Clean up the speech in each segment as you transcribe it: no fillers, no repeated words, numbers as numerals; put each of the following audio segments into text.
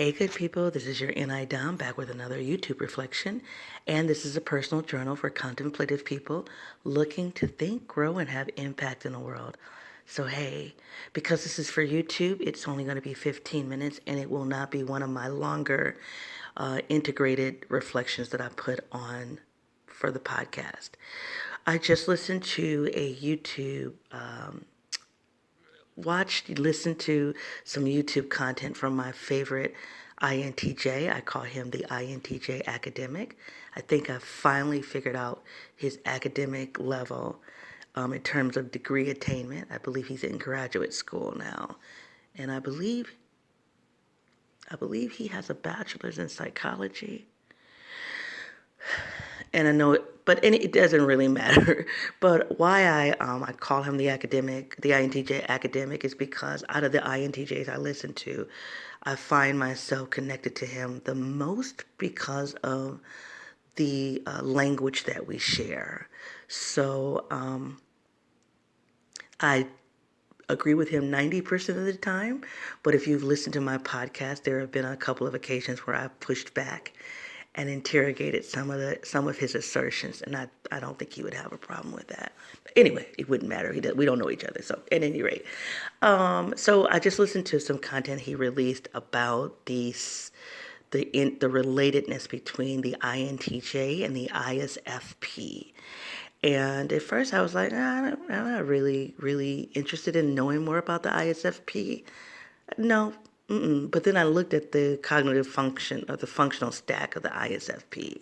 Hey, good people, this is your NI Dom back with another YouTube reflection. And this is a personal journal for contemplative people looking to think, grow, and have impact in the world. So, hey, because this is for YouTube, it's only going to be 15 minutes and it will not be one of my longer integrated reflections that I put on for the podcast. I just listened to a listened to some YouTube content from my favorite INTJ. I call him the INTJ academic. I think I've finally figured out his academic level in terms of degree attainment. I believe he's in graduate school now. And I believe he has a bachelor's in psychology. And I know it, but it doesn't really matter. But why I call him the INTJ academic, is because out of the INTJs I listen to, I find myself connected to him the most because of the language that we share. So I agree with him 90% of the time. But if you've listened to my podcast, there have been a couple of occasions where I've pushed back and interrogated some of his assertions, and I don't think he would have a problem with that. But anyway, it wouldn't matter. We don't know each other. So at any rate, so I just listened to some content he released about the relatedness between the INTJ and the ISFP. And at first I was like, I'm not really interested in knowing more about the ISFP. No. But then I looked at the cognitive function, or the functional stack of the ISFP,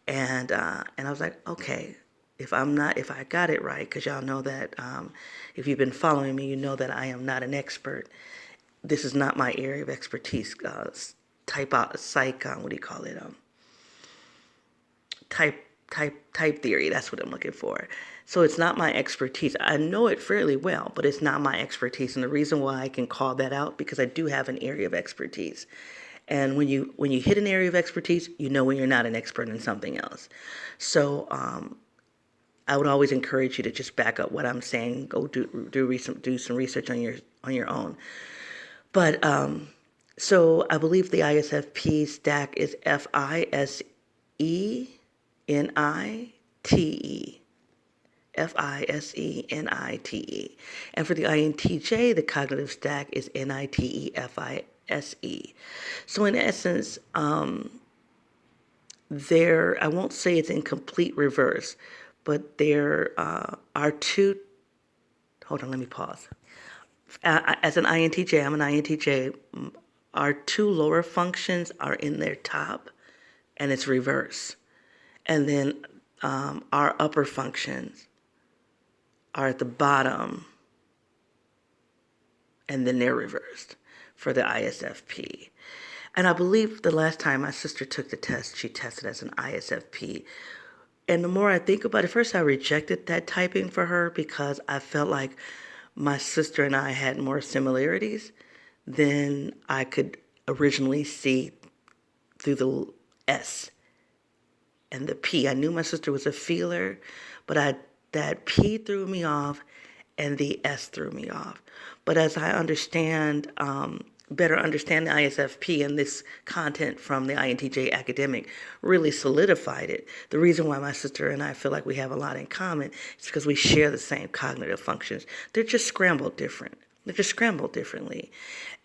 and I was like, okay, if I got it right, because y'all know that if you've been following me, you know that I am not an expert. This is not my area of expertise. What do you call it? Type theory. That's what I'm looking for. So it's not my expertise. I know it fairly well, but it's not my expertise. And the reason why I can call that out, because I do have an area of expertise. And when you hit an area of expertise, you know when you're not an expert in something else. So I would always encourage you to just back up what I'm saying. Go do some research on your own. But so I believe the ISFP stack is FISENITE. FISENITE. And for the INTJ, the cognitive stack is NITEFISE. So in essence, I won't say it's in complete reverse, but there are two. Hold on, let me pause. As an INTJ, I'm an INTJ. Our two lower functions are in their top, and it's reverse. And then our upper functions are at the bottom, and then they're reversed for the ISFP. And I believe the last time my sister took the test, she tested as an ISFP. And the more I think about it, first I rejected that typing for her because I felt like my sister and I had more similarities than I could originally see through the S and the P. I knew my sister was a feeler, but that P threw me off and the S threw me off. But as I better understand the ISFP, and this content from the INTJ academic really solidified it. The reason why my sister and I feel like we have a lot in common is because we share the same cognitive functions. They're just scrambled differently.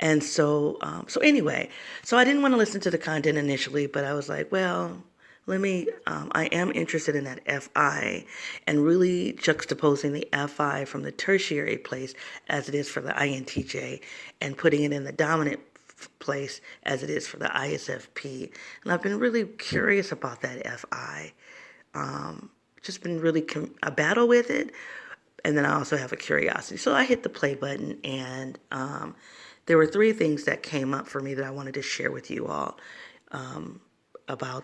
And so anyway, so I didn't want to listen to the content initially, but I was like, well, I am interested in that FI, and really juxtaposing the FI from the tertiary place as it is for the INTJ, and putting it in the dominant place as it is for the ISFP. And I've been really curious about that FI. Just been really a battle with it. And then I also have a curiosity. So I hit the play button, and there were three things that came up for me that I wanted to share with you all. About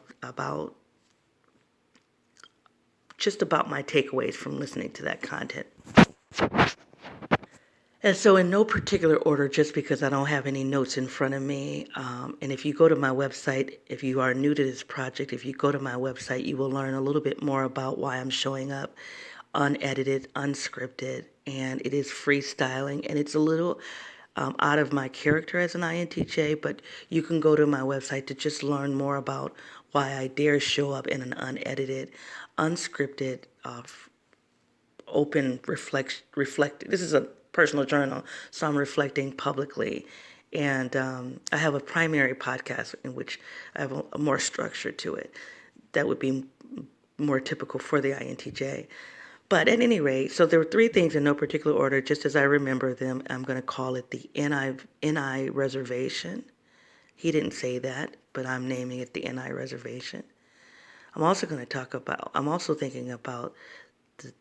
my takeaways from listening to that content. And so in no particular order, just because I don't have any notes in front of me, and if you go to my website, if you are new to this project, if you go to my website, you will learn a little bit more about why I'm showing up unedited, unscripted, and it is freestyling, and it's a little out of my character as an INTJ, but you can go to my website to just learn more about why I dare show up in an unedited, unscripted, open reflect. This is a personal journal, so I'm reflecting publicly. And I have a primary podcast in which I have a more structure to it. That would be more typical for the INTJ. But at any rate, so there were three things in no particular order, just as I remember them. I'm going to call it the NI reservation. He didn't say that, but I'm naming it the NI reservation. I'm also thinking about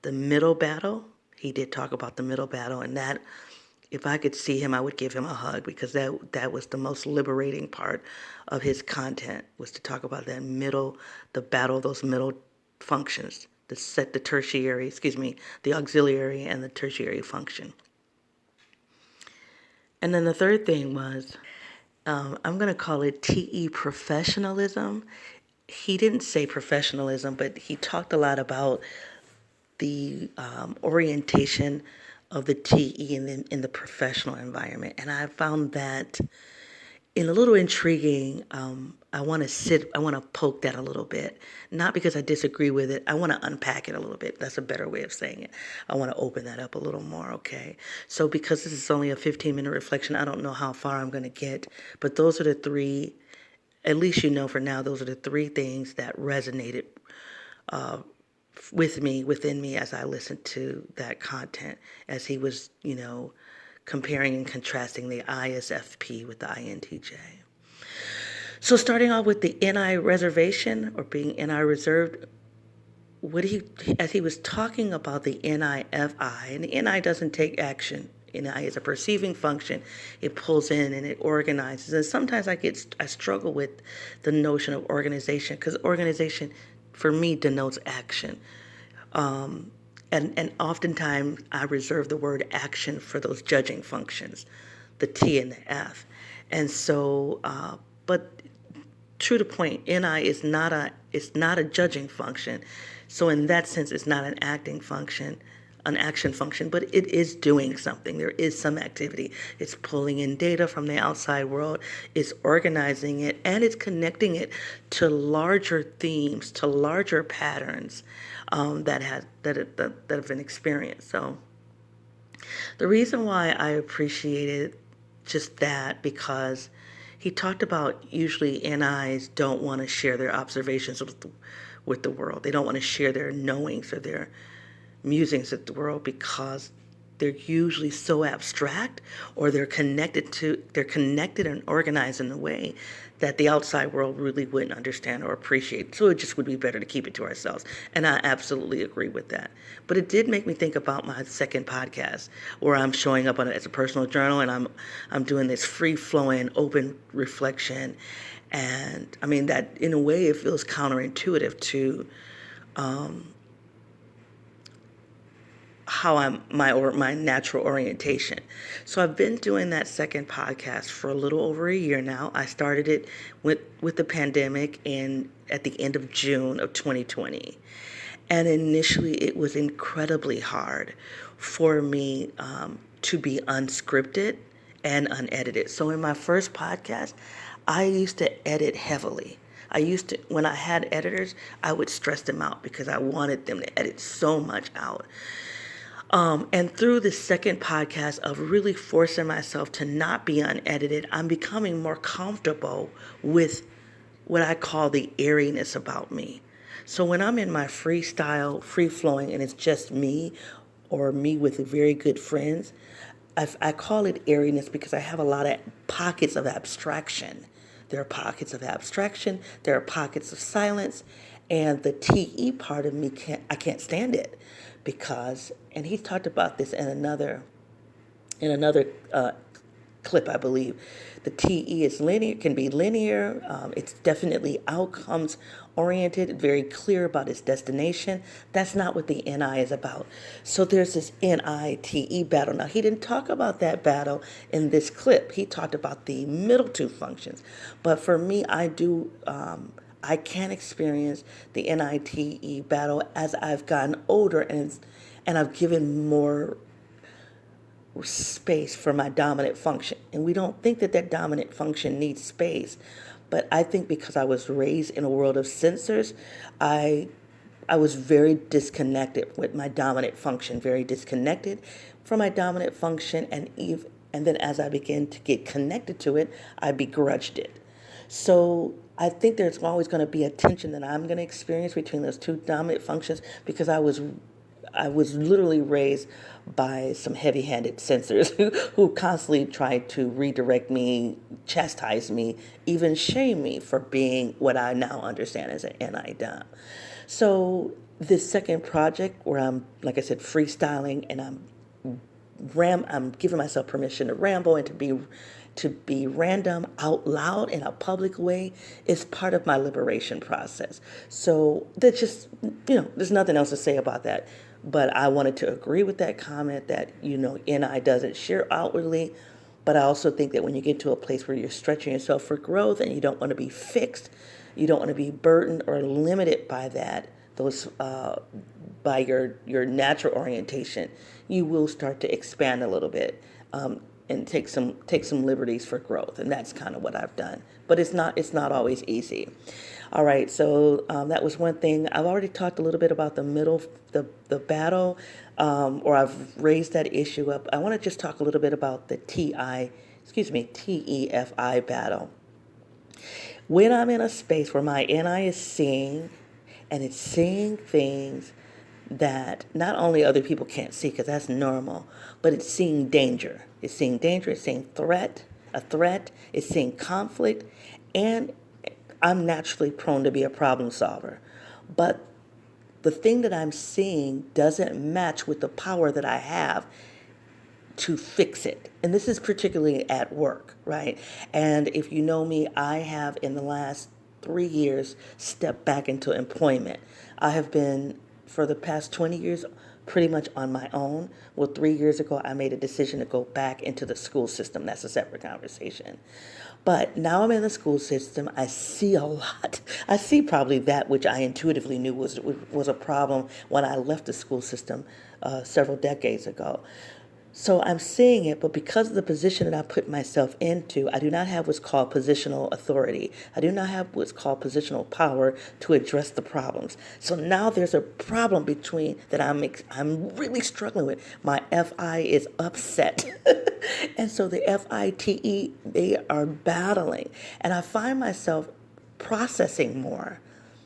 the middle battle. He did talk about the middle battle, and that, if I could see him, I would give him a hug, because that was the most liberating part of his content, was to talk about the battle, those middle functions, the auxiliary and the tertiary function. And then the third thing was, I'm going to call it TE professionalism. He didn't say professionalism, but he talked a lot about the orientation of the TE in the professional environment. And I found that a little intriguing. I want to poke that a little bit. Not because I disagree with it. I want to unpack it a little bit. That's a better way of saying it. I want to open that up a little more, okay? So because this is only a 15-minute reflection, I don't know how far I'm going to get. But those are the three, at least for now, those are the three things that resonated within me as I listened to that content, as he was, comparing and contrasting the ISFP with the INTJ. So starting off with the NI reservation, or being NI reserved, as he was talking about the NIFI, and the NI doesn't take action. NI is a perceiving function. It pulls in and it organizes. And sometimes I struggle with the notion of organization, because organization for me denotes action. And oftentimes I reserve the word action for those judging functions, the T and the F. And so, but true to point, NI is not a judging function. So in that sense, it's not an action function, but it is doing something. There is some activity. It's pulling in data from the outside world, it's organizing it, and it's connecting it to larger themes, to larger patterns that have been experienced. So the reason why I appreciated just that, because he talked about usually NIs don't want to share their observations with the world. They don't want to share their knowings or their musings with the world, because they're usually so abstract, or they're connected and organized in a way that the outside world really wouldn't understand or appreciate. So it just would be better to keep it to ourselves. And I absolutely agree with that. But it did make me think about my second podcast, where I'm showing up on it as a personal journal, and I'm doing this free-flowing, open reflection. And I mean, that in a way it feels counterintuitive to how my natural orientation. So I've been doing that second podcast for a little over a year now. I started it with the pandemic at the end of June of 2020. And initially it was incredibly hard for me to be unscripted and unedited. So in my first podcast, I used to edit heavily. When I had editors, I would stress them out because I wanted them to edit so much out. And through the second podcast of really forcing myself to not be unedited, I'm becoming more comfortable with what I call the airiness about me. So when I'm in my freestyle, free-flowing, and it's just me or me with very good friends, I call it airiness because I have a lot of pockets of abstraction. There are pockets of abstraction, there are pockets of silence, and the TE part of me I can't stand it, because, and he talked about this in another clip, I believe. The TE is linear, can be linear. It's definitely outcomes oriented, very clear about its destination. That's not what the NI is about. So there's this NI-TE battle. Now, he didn't talk about that battle in this clip. He talked about the middle two functions. But for me, I can experience the NI-TE battle as I've gotten older and I've given more space for my dominant function. And we don't think that that dominant function needs space. But I think because I was raised in a world of censors, I I was very disconnected with my dominant function, very disconnected from my dominant function, and then as I began to get connected to it, I begrudged it. So I think there's always going to be a tension that I'm going to experience between those two dominant functions because I was literally raised by some heavy-handed censors who constantly tried to redirect me, chastise me, even shame me for being what I now understand as an NI-DOM. So this second project where I'm, like I said, freestyling and I'm giving myself permission to ramble and to be random out loud in a public way is part of my liberation process. So that's just, there's nothing else to say about that. But I wanted to agree with that comment that, NI doesn't share outwardly. But I also think that when you get to a place where you're stretching yourself for growth and you don't want to be fixed, you don't want to be burdened or limited by by your natural orientation, you will start to expand a little bit, and take some liberties for growth, and that's kind of what I've done. But it's not always easy. All right, so that was one thing. I've already talked a little bit about the battle, or I've raised that issue up. I want to just talk a little bit about the TEFI battle. When I'm in a space where my NI is seeing, and it's seeing things that not only other people can't see, because that's normal, but it's seeing danger. It's seeing danger, it's seeing a threat, it's seeing conflict, and I'm naturally prone to be a problem solver. But the thing that I'm seeing doesn't match with the power that I have to fix it. And this is particularly at work, right? And if you know me, I have in the last 3 years stepped back into employment. I have been, for the past 20 years, pretty much on my own. Well, 3 years ago, I made a decision to go back into the school system. That's a separate conversation. But now I'm in the school system. I see a lot. I see probably that which I intuitively knew was a problem when I left the school system several decades ago. So I'm seeing it, but because of the position that I put myself into, I do not have what's called positional authority. I do not have what's called positional power to address the problems. So now there's a problem between that I'm really struggling with. My FI is upset. And so the FITE, they are battling. And I find myself processing more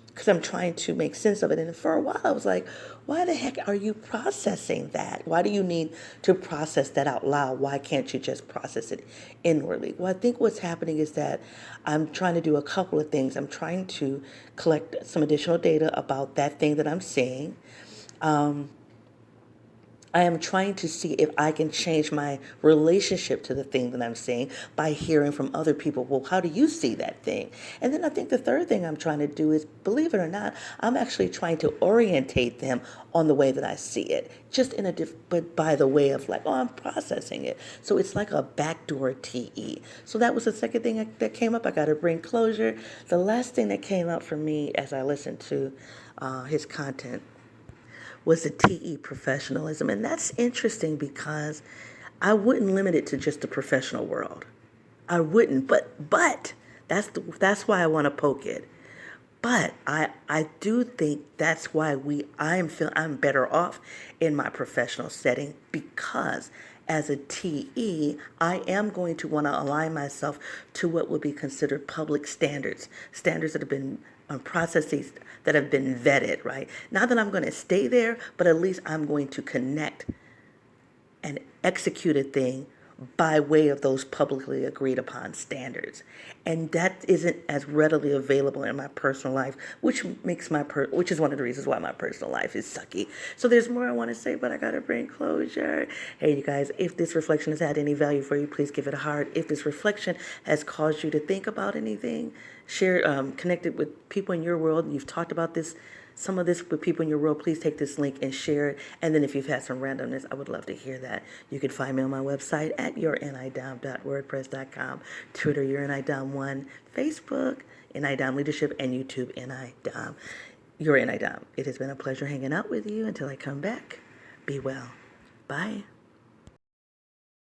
because I'm trying to make sense of it. And for a while, I was like, why the heck are you processing that? Why do you need to process that out loud? Why can't you just process it inwardly? Well, I think what's happening is that I'm trying to do a couple of things. I'm trying to collect some additional data about that thing that I'm seeing. I am trying to see if I can change my relationship to the thing that I'm seeing by hearing from other people. Well, how do you see that thing? And then I think the third thing I'm trying to do is, believe it or not, I'm actually trying to orientate them on the way that I see it, just but by the way of like, oh, I'm processing it. So it's like a backdoor TE. So that was the second thing that came up. I got to bring closure. The last thing that came up for me as I listened to his content was the TE professionalism. And that's interesting because I wouldn't limit it to just the professional world. I wouldn't, but that's why I want to poke it. But I do think that's why I'm better off in my professional setting, because as a TE, I am going to want to align myself to what would be considered public standards that have been processes that have been vetted, right? Not that I'm going to stay there, but at least I'm going to connect and execute a thing by way of those publicly agreed upon standards. And that isn't as readily available in my personal life, which which is one of the reasons why my personal life is sucky. So there's more I want to say, but I got to bring closure. Hey, you guys, if this reflection has had any value for you, please give it a heart. If this reflection has caused you to think about anything, share, connect it with people in your world. You've talked about some of this with people in your world, please take this link and share it. And then if you've had some randomness, I would love to hear that. You can find me on my website at yournidom.wordpress.com, Twitter, yournidom1, Facebook, NIDOM Leadership, and YouTube, NIDOM. Your NIDOM. It has been a pleasure hanging out with you. Until I come back, be well. Bye.